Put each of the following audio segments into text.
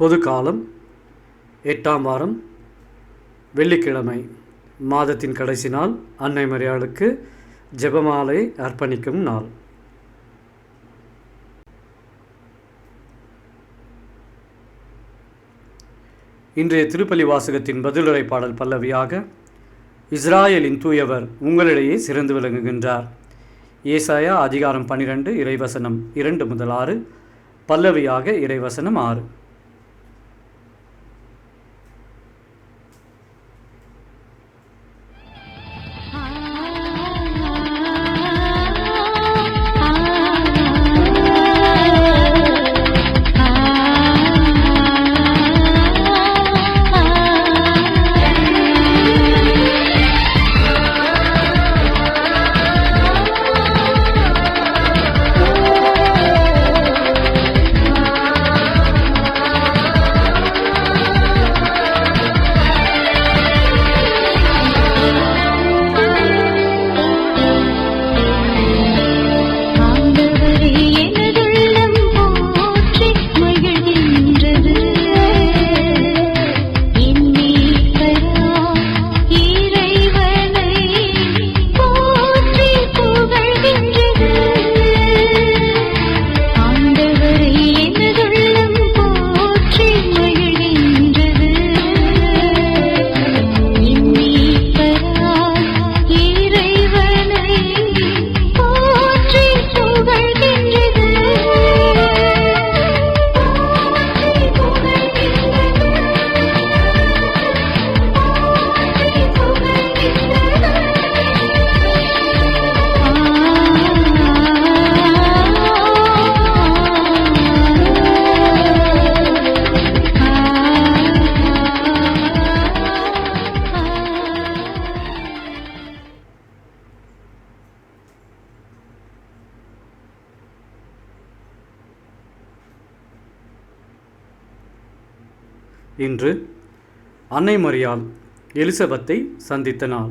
பொது காலம் 8ஆம் வாரம் வெள்ளிக்கிழமை, மாதத்தின் கடைசி நாள், அன்னை மரியாளுக்கு ஜெபமாலை அர்ப்பணிக்கும் நாள். இன்றைய திருப்பலி வாசகத்தின் பதிலுரை பாடல் பல்லவியாக, இஸ்ராயலின் தூயவர் உங்களிடையே சிறந்து விளங்குகின்றார். ஏசாயா அதிகாரம் 12 இறைவசனம் 2 முதல் 6, பல்லவியாக இறைவசனம் 6. இன்று அன்னை மரியாள் எலிசபெத்தை சந்தித்த நாள்.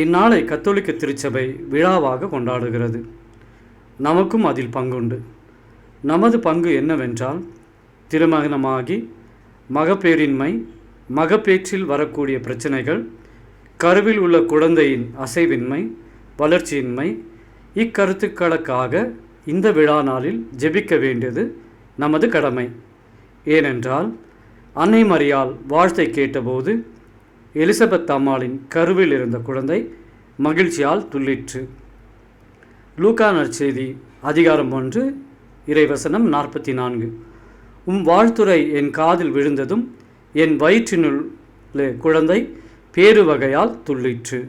இந்நாளை கத்தோலிக்க திருச்சபை விழாவாக கொண்டாடுகிறது. நமக்கும் அதில் பங்குண்டு. நமது பங்கு என்னவென்றால், திருமணமாகி மகப்பேறின்மை, மகப்பேற்றில் வரக்கூடிய பிரச்சனைகள், கருவில் உள்ள குழந்தையின் அசைவின்மை, வளர்ச்சியின்மை, இக்கருத்துக்களுக்காக இந்த விழா நாளில் ஜெபிக்க வேண்டியது நமது கடமை. ஏனென்றால் அன்னை மரியாள் வாழ்த்தை கேட்டபோது எலிசபெத் அம்மாளின் கருவில் இருந்த குழந்தை மகிழ்ச்சியால் துள்ளிற்று. லூக்கா நற்செய்தி அதிகாரம் 1 இறைவசனம் 44. வாழ்த்துரை என் காதில் விழுந்ததும் என் வயிற்றினுள் குழந்தை பேரு வகையால் துள்ளிற்று.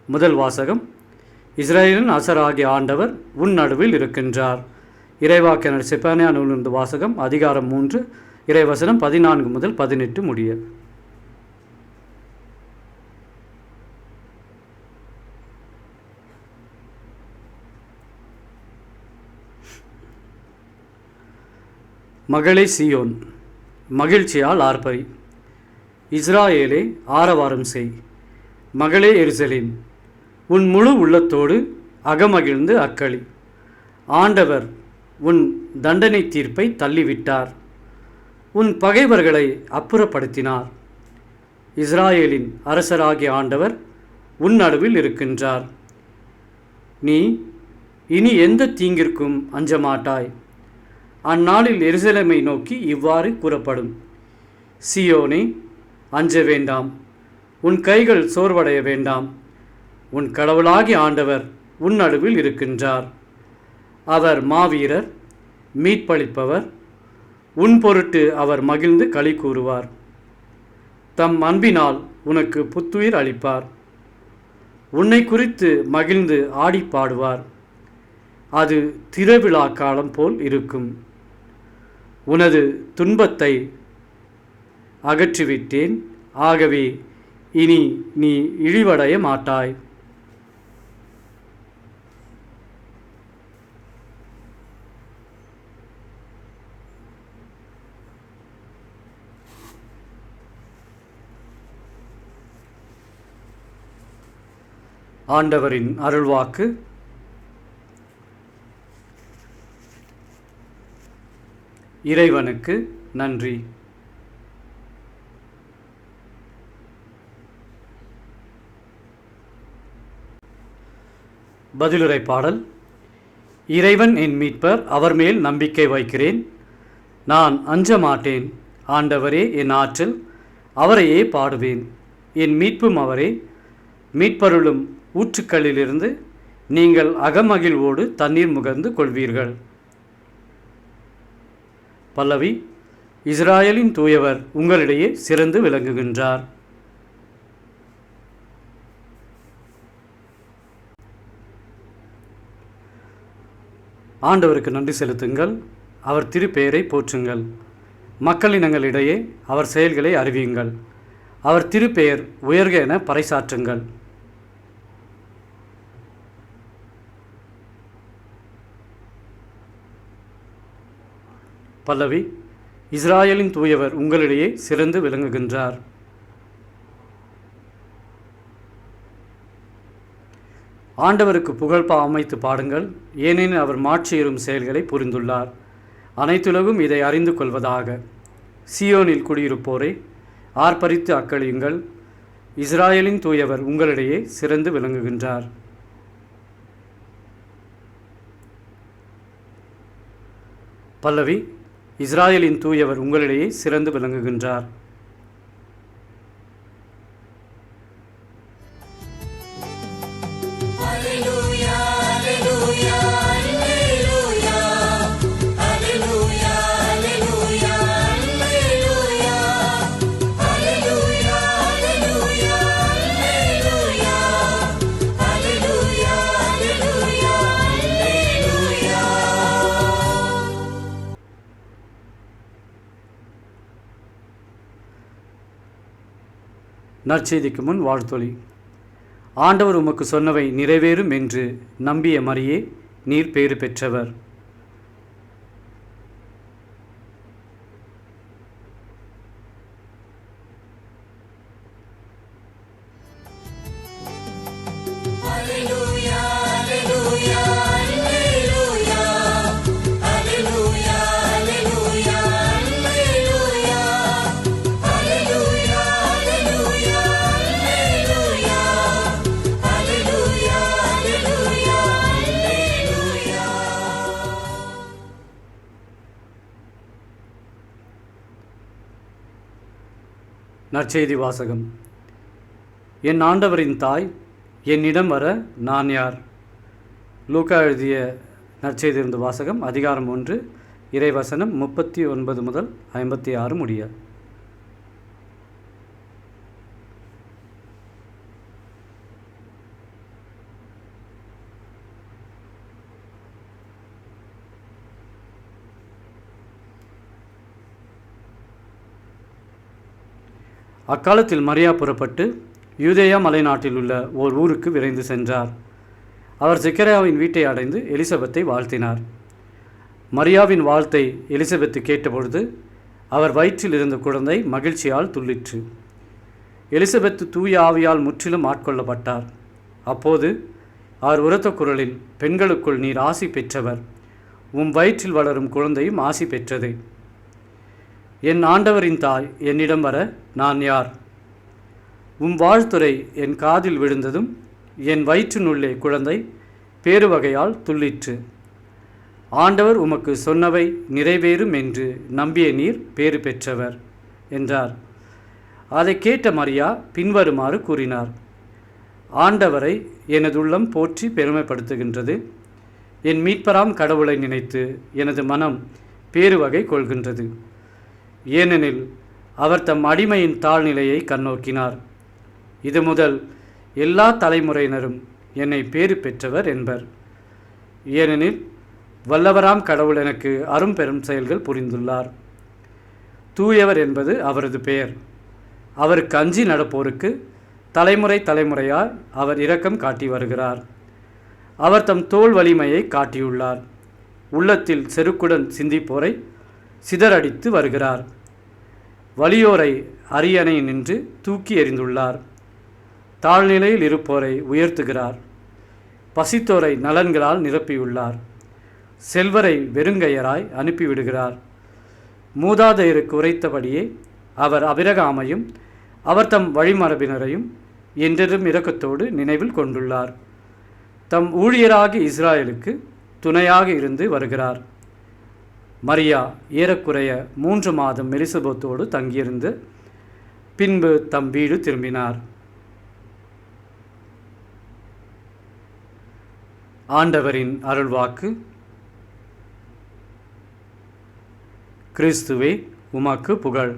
முதல் வாசகம். இஸ்ரேலின் அரசராகிய ஆண்டவர் உன் நடுவில் இருக்கின்றார். இறைவாக்கினர் செப்பனியா நூலிலிருந்து வாசகம், அதிகாரம் 3 இறைவசனம் 14 முதல் 18 முடிய. மகளே சீயோன், மகிழ்ச்சியால் ஆர்ப்பரி. இஸ்ராயேலே ஆரவாரம் செய். மகளே எருசலேம், உன் முழு உள்ளத்தோடு அகமகிழ்ந்து அக்களி. ஆண்டவர் உன் தண்டனை தீர்ப்பை தள்ளிவிட்டார். உன் பகைவர்களை அப்புறப்படுத்தினார். இஸ்ராயேலின் அரசராகிய ஆண்டவர் உன் நடுவில் இருக்கின்றார். நீ இனி எந்த தீங்கிற்கும் அஞ்சமாட்டாய். அந்நாளில் எருசலேமை நோக்கி இவ்வாறு கூறப்படும்: சீயோனே, அஞ்ச வேண்டாம், உன் கைகள் சோர்வடைய வேண்டாம். உன் கடவுளாகிய ஆண்டவர் உன் நடுவில் இருக்கின்றார். அவர் மாவீரர், மீட்பளிப்பவர். உன் பொருட்டு அவர் மகிழ்ந்து களி கூறுவார். தம் அன்பினால் உனக்கு புத்துயிர் அளிப்பார். உன்னை குறித்து மகிழ்ந்து ஆடி பாடுவார். அது திருவிழா காலம் போல் இருக்கும். உனது துன்பத்தை அகற்றிவிட்டேன். ஆகவே இனி நீ இழிவடைய மாட்டாய். ஆண்டவரின் அருள்வாக்கு. இறைவனுக்கு நன்றி. பதிலுரை பாடல். இறைவன் என் மீட்பர், அவர் மேல் நம்பிக்கை வைக்கிறேன். நான் அஞ்ச மாட்டேன். ஆண்டவரே என் ஆற்றல், அவரையே பாடுவேன். என் மீட்பும் அவரே, மீட்பருளும் ஊற்றுக்களிலிருந்து நீங்கள் அகமகிழ்வோடு தண்ணீர் முகர்ந்து கொள்வீர்கள். பல்லவி. இஸ்ராயலின் தூயவர் உங்களிடையே சிறந்து விளங்குகின்றார். ஆண்டவருக்கு நன்றி செலுத்துங்கள், அவர் திருப்பெயரை போற்றுங்கள். மக்களினங்களிடையே அவர் செயல்களை அறிவியுங்கள். அவர் திருப்பெயர் உயர்க என பறைசாற்றுங்கள். பல்லவி. இஸ்ராயலின் தூயவர் உங்களிடையே சிறந்து விளங்குகின்றார். ஆண்டவருக்கு புகழ்பா அமைத்து பாடுங்கள், ஏனெனில் அவர் மாட்சியரும் செயல்களை புரிந்துள்ளார். அனைத்துலகும் இதை அறிந்து கொள்வதாக. சியோனில் குடியிருப்போரை ஆர்ப்பரித்து அக்களியுங்கள், இஸ்ராயலின் தூயவர் உங்களிடையே சிறந்து விளங்குகின்றார். பல்லவி. இஸ்ராயலின் தூயவர் உங்களிடையே சிறந்து விளங்குகின்றார். நற்செய்திக்கு முன் வாழ்த்தொலி. ஆண்டவர் உமக்கு சொன்னவை நிறைவேறும் என்று நம்பிய மரியே, நீர் பேறு பெற்றவர். நற்செய்தி வாசகம். என் ஆண்டவரின் தாய் என்னிடம் வர நான் யார்? லூக்கா எழுதிய நற்செய்தியிலிருந்து வாசகம். அதிகாரம் 1, இறைவசனம் 39 முதல் 56 முடிய. அக்காலத்தில் மரியா புறப்பட்டு யூதேயா மலைநாட்டில் உள்ள ஓர் ஊருக்கு விரைந்து சென்றார். அவர் செக்கரியாவின் வீட்டை அடைந்து எலிசபெத்தை வாழ்த்தினார். மரியாவின் வாழ்த்தை எலிசபெத்து கேட்டபொழுது அவர் வயிற்றில் இருந்த குழந்தை மகிழ்ச்சியால் துள்ளிற்று. எலிசபெத்து தூய ஆவியால் முற்றிலும் ஆட்கொள்ளப்பட்டார். அப்போது அவர் உரத்த குரலில், பெண்களுக்குள் நீர் ஆசி பெற்றவர், உம் வயிற்றில் வளரும் குழந்தையும் ஆசி பெற்றதே. என் ஆண்டவரின் தாய் என்னிடம் வர நான் யார்? உம் வாழ்த்துரை என் காதில் விழுந்ததும் என் வயிற்றினுள்ளே குழந்தை பேருவகையால் துள்ளிற்று. ஆண்டவர் உமக்கு சொன்னவை நிறைவேறும் என்று நம்பிய நீர் பேறு பெற்றவர் என்றார். அதை கேட்ட மரியா பின்வருமாறு கூறினார். ஆண்டவரை எனது உள்ளம் போற்றி பெருமைப்படுத்துகின்றது. என் மீட்பராம் கடவுளை நினைத்து எனது மனம் பேருவகை கொள்கின்றது. ஏனெனில் அவர் தம் அடிமையின் தாழ்நிலையை கண்ணோக்கினார். இது முதல் எல்லா தலைமுறையினரும் என்னை பேறு பெற்றவர் என்பர். ஏனெனில் வல்லவராம் கடவுள் எனக்கு அரும்பெரும் செயல்கள் புரிந்துள்ளார். தூயவர் என்பது அவரது பெயர். அவருக்கு அஞ்சி நடப்போருக்கு தலைமுறை தலைமுறையாய் அவர் இரக்கம் காட்டி வருகிறார். அவர் தம் தோள் வலிமையை காட்டியுள்ளார். உள்ளத்தில் செருக்குடன் சிந்திப்போரை சிதறடித்து வருகிறார். வலியோரை அரியணை நின்று தூக்கி எறிந்துள்ளார். தாழ்நிலையில் இருப்போரை உயர்த்துகிறார். பசித்தோரை நலன்களால் நிரப்பியுள்ளார். செல்வரை வெறுங்கையராய் அனுப்பிவிடுகிறார். மூதாதையருக்கு உரைத்தபடியே அவர் அபிரகாமையும் அவர் தம் வழிமரபினரையும் என்றென்றும் இரக்கத்தோடு நினைவில் கொண்டுள்ளார். தம் ஊழியராகி இஸ்ராயலுக்கு துணையாக இருந்து வருகிறார். மரியா ஏறக்குறைய 3 மாதம் எலிசபெத்தோடு தங்கியிருந்து பின்பு தம் வீடு திரும்பினார். ஆண்டவரின் அருள்வாக்கு. கிறிஸ்துவே உமக்கு புகழ்.